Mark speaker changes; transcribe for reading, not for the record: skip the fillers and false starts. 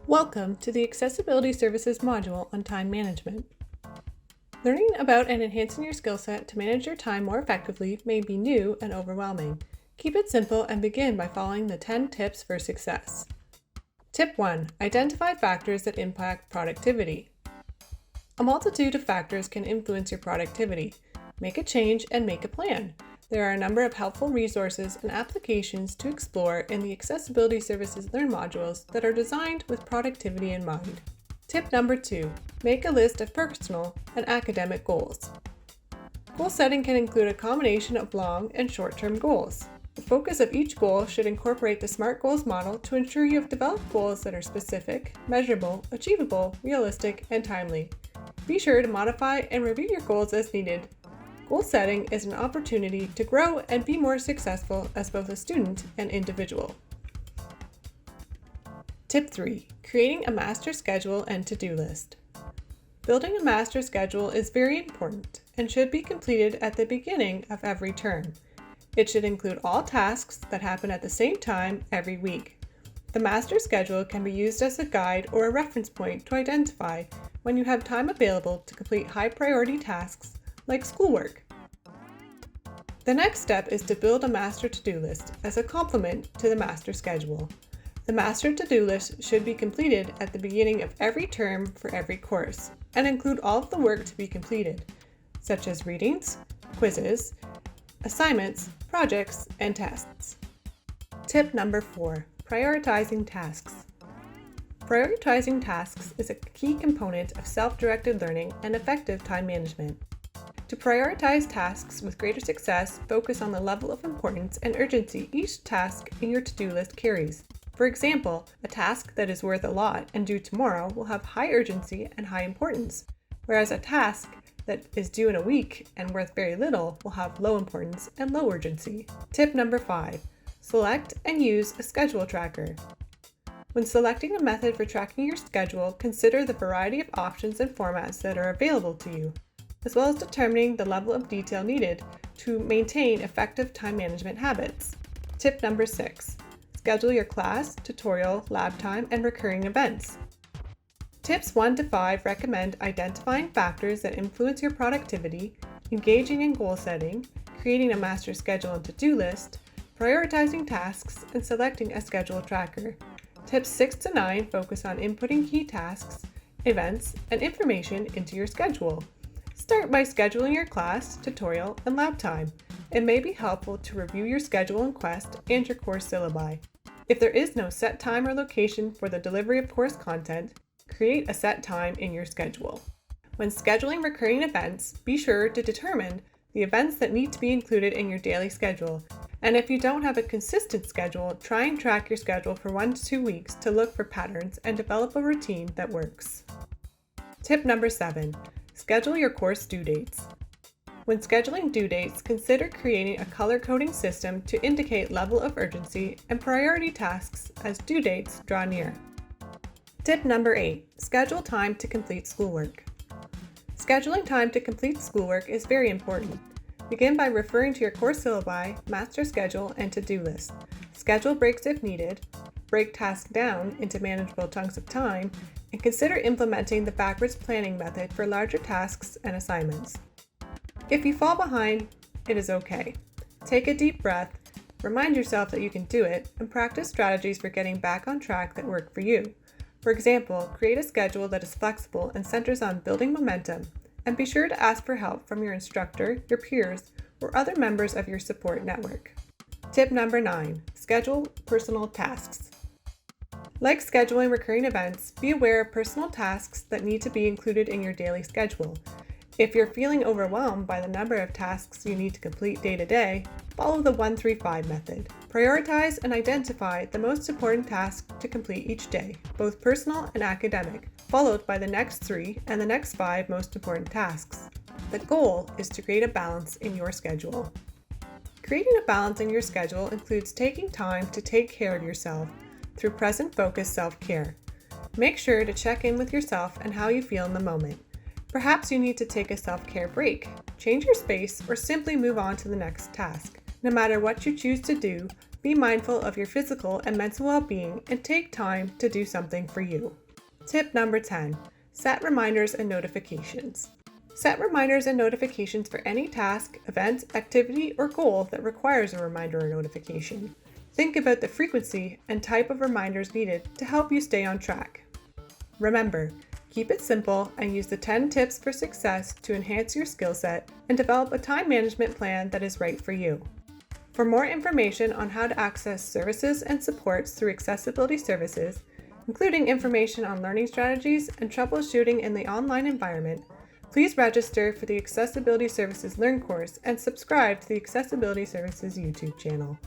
Speaker 1: Welcome to the Accessibility Services module on time management. Learning about and enhancing your skill set to manage your time more effectively may be new and overwhelming. Keep it simple and begin by following the 10 tips for success. Tip 1. Identify factors that impact productivity. A multitude of factors can influence your productivity. Make a change and make a plan. There are a number of helpful resources and applications to explore in the Accessibility Services Learn modules that are designed with productivity in mind. Tip number 2. Make a list of personal and academic goals. Goal setting can include a combination of long and short-term goals. The focus of each goal should incorporate the SMART goals model to ensure you have developed goals that are specific, measurable, achievable, realistic, and timely. Be sure to modify and review your goals as needed. Goal setting is an opportunity to grow and be more successful as both a student and individual. Tip 3. Creating a master schedule and to-do list. Building a master schedule is very important and should be completed at the beginning of every term. It should include all tasks that happen at the same time every week. The master schedule can be used as a guide or a reference point to identify when you have time available to complete high-priority tasks like schoolwork. The next step is to build a master to-do list as a complement to the master schedule. The master to-do list should be completed at the beginning of every term for every course and include all of the work to be completed, such as readings, quizzes, assignments, projects, and tests. Tip number 4. Prioritizing tasks. Prioritizing tasks is a key component of self-directed learning and effective time management. To prioritize tasks with greater success, focus on the level of importance and urgency each task in your to-do list carries. For example, a task that is worth a lot and due tomorrow will have high urgency and high importance, whereas a task that is due in a week and worth very little will have low importance and low urgency. Tip number 5. Select and use a schedule tracker. When selecting a method for tracking your schedule, consider the variety of options and formats that are available to you, as well as determining the level of detail needed to maintain effective time management habits. Tip number 6. Schedule your class, tutorial, lab time, and recurring events. Tips 1 to 5 recommend identifying factors that influence your productivity, engaging in goal setting, creating a master schedule and to-do list, prioritizing tasks, and selecting a schedule tracker. Tips 6 to 9 focus on inputting key tasks, events, and information into your schedule. Start by scheduling your class, tutorial, and lab time. It may be helpful to review your schedule in Quest and your course syllabi. If there is no set time or location for the delivery of course content, create a set time in your schedule. When scheduling recurring events, be sure to determine the events that need to be included in your daily schedule. And if you don't have a consistent schedule, try and track your schedule for 1 to 2 weeks to look for patterns and develop a routine that works. Tip number 7. Schedule your course due dates. When scheduling due dates, consider creating a color-coding system to indicate level of urgency and priority tasks as due dates draw near. Tip number 8. Schedule time to complete schoolwork. Scheduling time to complete schoolwork is very important. Begin by referring to your course syllabi, master schedule, and to-do list. Schedule breaks if needed, break tasks down into manageable chunks of time, and consider implementing the backwards planning method for larger tasks and assignments. If you fall behind, it is okay. Take a deep breath, remind yourself that you can do it, and practice strategies for getting back on track that work for you. For example, create a schedule that is flexible and centers on building momentum, and be sure to ask for help from your instructor, your peers, or other members of your support network. Tip number 9. Schedule personal tasks. Like scheduling recurring events, be aware of personal tasks that need to be included in your daily schedule. If you're feeling overwhelmed by the number of tasks you need to complete day to day, follow the 1-3-5 method. Prioritize and identify the most important tasks to complete each day, both personal and academic, followed by the next 3 and the next 5 most important tasks. The goal is to create a balance in your schedule. Creating a balance in your schedule includes taking time to take care of yourself through present-focused self-care. Make sure to check in with yourself and how you feel in the moment. Perhaps you need to take a self-care break, change your space, or simply move on to the next task. No matter what you choose to do, Be mindful of your physical and mental well-being and take time to do something for you. Tip number 10. Set reminders and notifications. Set reminders and notifications for any task, event, activity, or goal that requires a reminder or notification. Think about the frequency and type of reminders needed to help you stay on track. Remember, keep it simple and use the 10 tips for success to enhance your skill set and develop a time management plan that is right for you. For more information on how to access services and supports through accessibility services, including information on learning strategies and troubleshooting in the online environment, please register for the Accessibility Services Learn course and subscribe to the Accessibility Services YouTube channel.